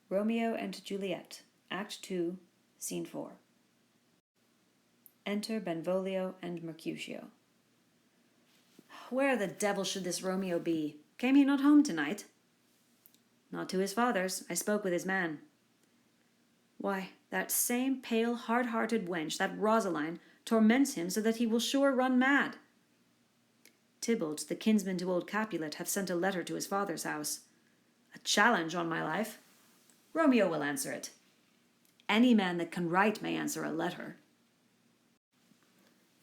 Romeo and Juliet, Act 2, Scene 4. Enter Benvolio and Mercutio. Where the devil should this Romeo be? Came he not home tonight? Not to his father's. I spoke with his man. Why, that same pale, hard-hearted wench, that Rosaline, torments him so that he will sure run mad. Tybalt, the kinsman to old Capulet, hath sent a letter to his father's house. A challenge on my life. Romeo will answer it. Any man that can write may answer a letter.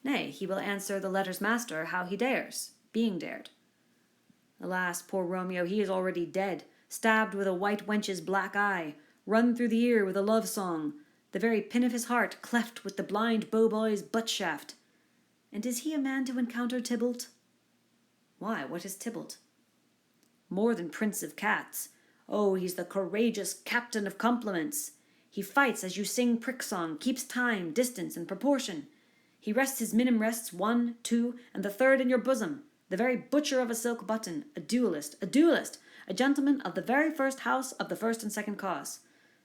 Nay, he will answer the letter's master how he dares, being dared. Alas, poor Romeo, he is already dead, stabbed with a white wench's black eye, run through the ear with a love song, the very pin of his heart cleft with the blind bow-boy's butt-shaft. And is he a man to encounter Tybalt? Why, what is Tybalt? More than prince of cats. Oh, he's the courageous captain of compliments. He fights as you sing prick-song, keeps time, distance, and proportion. He rests his minim rests 1, 2, and the third in your bosom, the very butcher of a silk button, a duellist, a gentleman of the very first house of the first and second cause.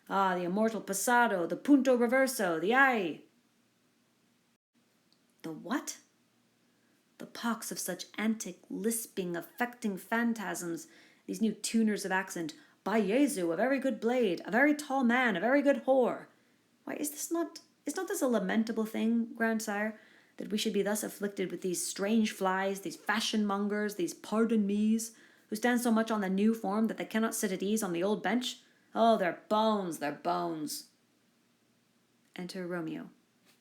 Ah, the immortal passado, the punto reverso, the ai. The what? The pox of such antic, lisping, affecting phantasms, these new tuners of accent. By Jesu, a very good blade, a very tall man, a very good whore. Why, is not this a lamentable thing, grandsire, that we should be thus afflicted with these strange flies, these fashion-mongers, these pardon-me's, who stand so much on the new form that they cannot sit at ease on the old bench? Oh, they're bones, they're bones. Enter Romeo.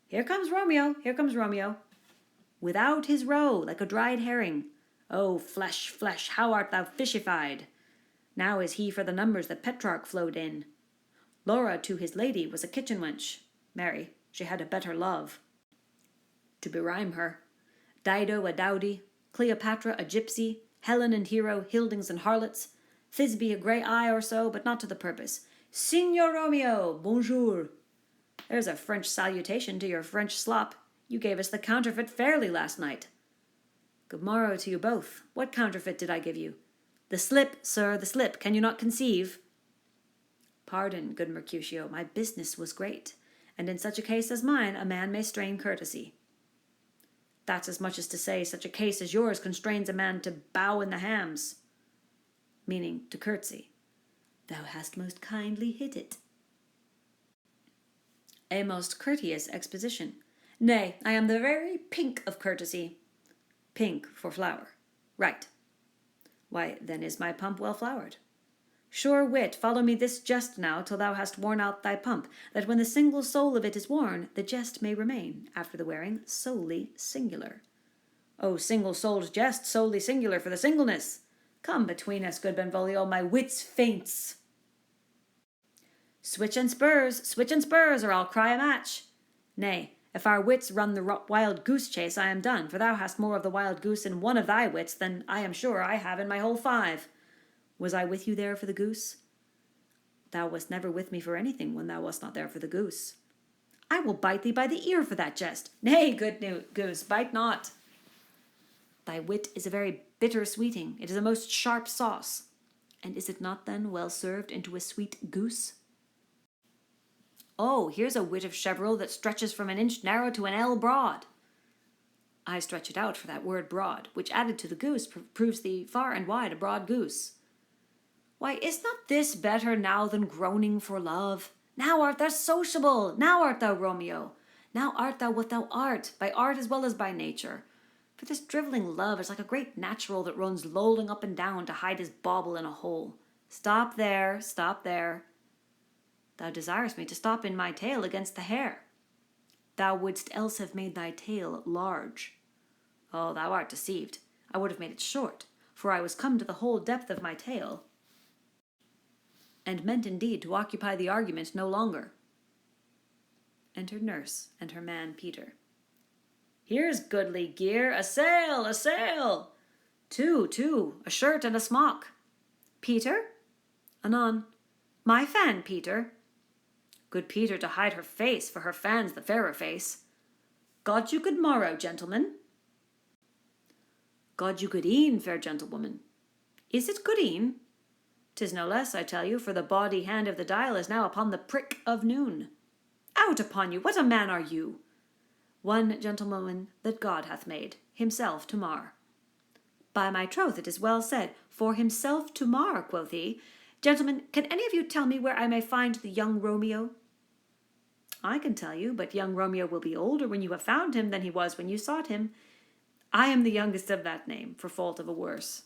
Here comes Romeo. Without his roe, like a dried herring. Oh, flesh, flesh, how art thou fishified? Now is he for the numbers that Petrarch flowed in. Laura to his lady was a kitchen wench. Marry, she had a better love. To berhyme her, Dido a dowdy, Cleopatra a gypsy, Helen and Hero Hildings and harlots, Thisbe a grey eye or so, but not to the purpose. Signor Romeo, bonjour. There's a French salutation to your French slop. You gave us the counterfeit fairly last night. Good morrow to you both. What counterfeit did I give you? The slip, sir, the slip. Can you not conceive? Pardon, good Mercutio, my business was great, and in such a case as mine a man may strain courtesy. That's as much as to say such a case as yours constrains a man to bow in the hams, meaning to curtsy. Thou hast most kindly hit it. A most courteous exposition. Nay, I am the very pink of courtesy. Pink for flower. Right. Why, then is my pump well flowered. Sure wit, follow me this jest now till thou hast worn out thy pump, that when the single soul of it is worn, the jest may remain, after the wearing, solely singular. O single-souled jest, solely singular for the singleness! Come between us, good Benvolio, my wits faints. Switch and spurs, or I'll cry a match. Nay, if our wits run the wild goose chase, I am done, for thou hast more of the wild goose in one of thy wits than I am sure I have in my whole 5. Was I with you there for the goose? Thou wast never with me for anything when thou wast not there for the goose. I will bite thee by the ear for that jest. Nay, good goose, bite not. Thy wit is a very bitter sweeting. It is a most sharp sauce. And is it not then well served into a sweet goose? Oh, here's a wit of Cheveril that stretches from an inch narrow to an ell broad. I stretch it out for that word broad, which added to the goose proves thee far and wide a broad goose. Why, is not this better now than groaning for love? Now art thou sociable, now art thou Romeo. Now art thou what thou art, by art as well as by nature. For this drivelling love is like a great natural that runs lolling up and down to hide his bauble in a hole. Stop there. Thou desirest me to stop in my tail against the hair. Thou wouldst else have made thy tail large. Oh, thou art deceived. I would have made it short, for I was come to the whole depth of my tail, and meant indeed to occupy the argument no longer. Entered nurse and her man Peter. Here's goodly gear, a sail! Two, a shirt and a smock. Peter? Anon, my fan, Peter. Good Peter to hide her face, for her fan's the fairer face. God you good morrow, gentlemen. God you good e'en, fair gentlewoman. Is it good e'en? 'Tis no less, I tell you, for the bawdy hand of the dial is now upon the prick of noon. Out upon you! What a man are you? One gentlewoman that God hath made, himself to mar. By my troth, it is well said, for himself to mar, quoth he. Gentlemen, can any of you tell me where I may find the young Romeo? I can tell you, but young Romeo will be older when you have found him than he was when you sought him. I am the youngest of that name, for fault of a worse.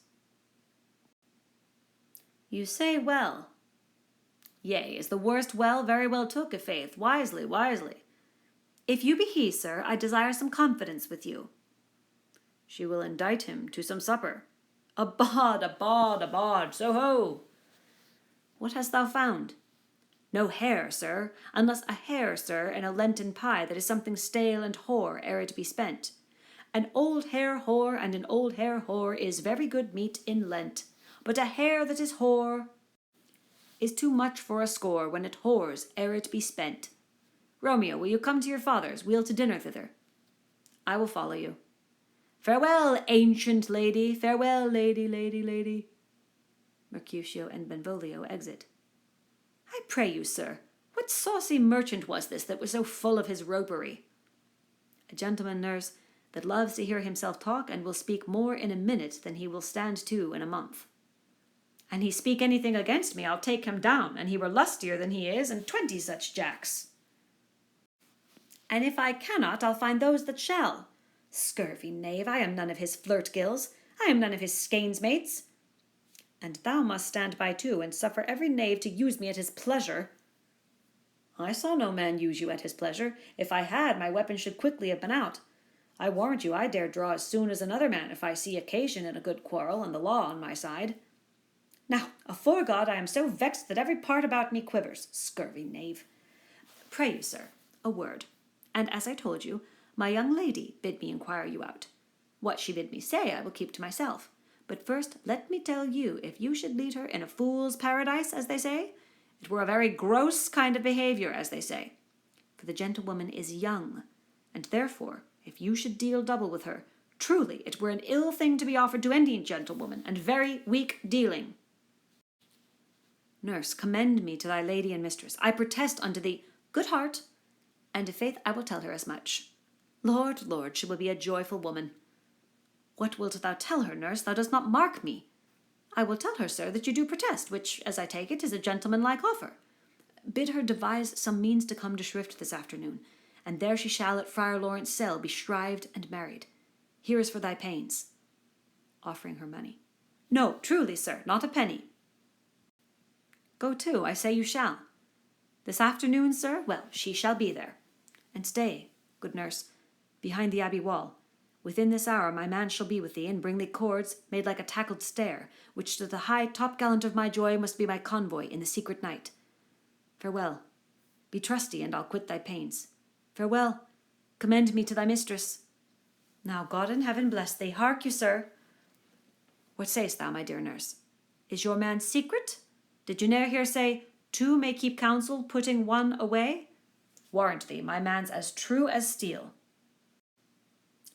You say well. Yea, is the worst well very well took, i'faith, wisely, wisely. If you be he, sir, I desire some confidence with you. She will indict him to some supper. Abod, abod, abod, so ho! What hast thou found? No hare, sir, unless a hare, sir, in a Lenten pie that is something stale and hoar ere it be spent. An old hare whore and an old hare whore is very good meat in Lent, but a hare that is hoar is too much for a score when it whores ere it be spent. Romeo, will you come to your father's? We'll to dinner thither. I will follow you. Farewell, ancient lady, farewell, lady, lady, lady. Mercutio and Benvolio exit. I pray you, sir, what saucy merchant was this that was so full of his ropery? A gentleman, nurse, that loves to hear himself talk and will speak more in a minute than he will stand to in a month. And he speak anything against me, I'll take him down, and he were lustier than he is, and 20 such jacks. And if I cannot, I'll find those that shall. Scurvy knave, I am none of his flirt gills, I am none of his skeins mates. And thou must stand by too, and suffer every knave to use me at his pleasure. I saw no man use you at his pleasure. If I had, my weapon should quickly have been out. I warrant you I dare draw as soon as another man if I see occasion in a good quarrel, and the law on my side. Now, afore God, I am so vexed that every part about me quivers. Scurvy knave. Pray you, sir, a word. And as I told you, my young lady bid me inquire you out. What she bid me say I will keep to myself. But first let me tell you, if you should lead her in a fool's paradise, as they say, it were a very gross kind of behaviour, as they say. For the gentlewoman is young, and therefore, if you should deal double with her, truly it were an ill thing to be offered to any gentlewoman, and very weak dealing. Nurse, commend me to thy lady and mistress. I protest unto thee, good heart, and i' faith I will tell her as much. Lord, Lord, she will be a joyful woman. What wilt thou tell her, nurse? Thou dost not mark me. I will tell her, sir, that you do protest, which, as I take it, is a gentlemanlike offer. Bid her devise some means to come to Shrift this afternoon, and there she shall at Friar Lawrence's cell be shrived and married. Here is for thy pains. Offering her money. No, truly, sir, not a penny. Go to, I say you shall. This afternoon, sir, well, she shall be there. And stay, good nurse, behind the abbey wall. Within this hour my man shall be with thee, and bring thee cords made like a tackled stair, which to the high topgallant of my joy must be my convoy in the secret night. Farewell. Be trusty, and I'll quit thy pains. Farewell. Commend me to thy mistress. Now God in heaven bless thee. Hark you, sir. What sayst thou, my dear nurse? Is your man secret? Did you ne'er hear say, 2 may keep counsel, putting 1 away? Warrant thee, my man's as true as steel.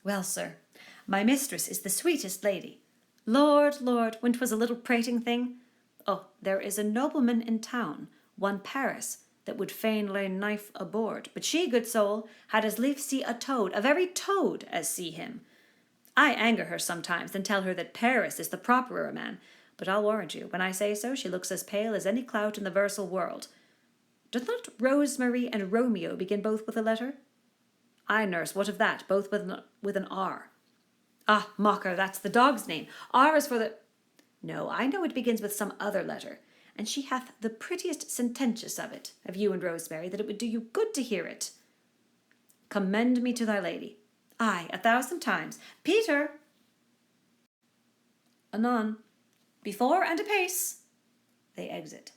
Well, sir, my mistress is the sweetest lady. Lord, Lord, when 'twas a little prating thing. Oh, there is a nobleman in town, one Paris, that would fain lay knife aboard, but she, good soul, had as lief see a toad, a very toad, as see him. I anger her sometimes, and tell her that Paris is the properer man, but I'll warrant you, when I say so, she looks as pale as any clout in the versal world. Doth not Rosemary and Romeo begin both with a letter? Ay, nurse, what of that, both with an R. Ah, mocker, that's the dog's name. R is for the... No, I know it begins with some other letter, and she hath the prettiest sententious of it, of you and Rosemary, that it would do you good to hear it. Commend me to thy lady. Ay, 1,000 times. Peter! Anon. Before and apace. They exit.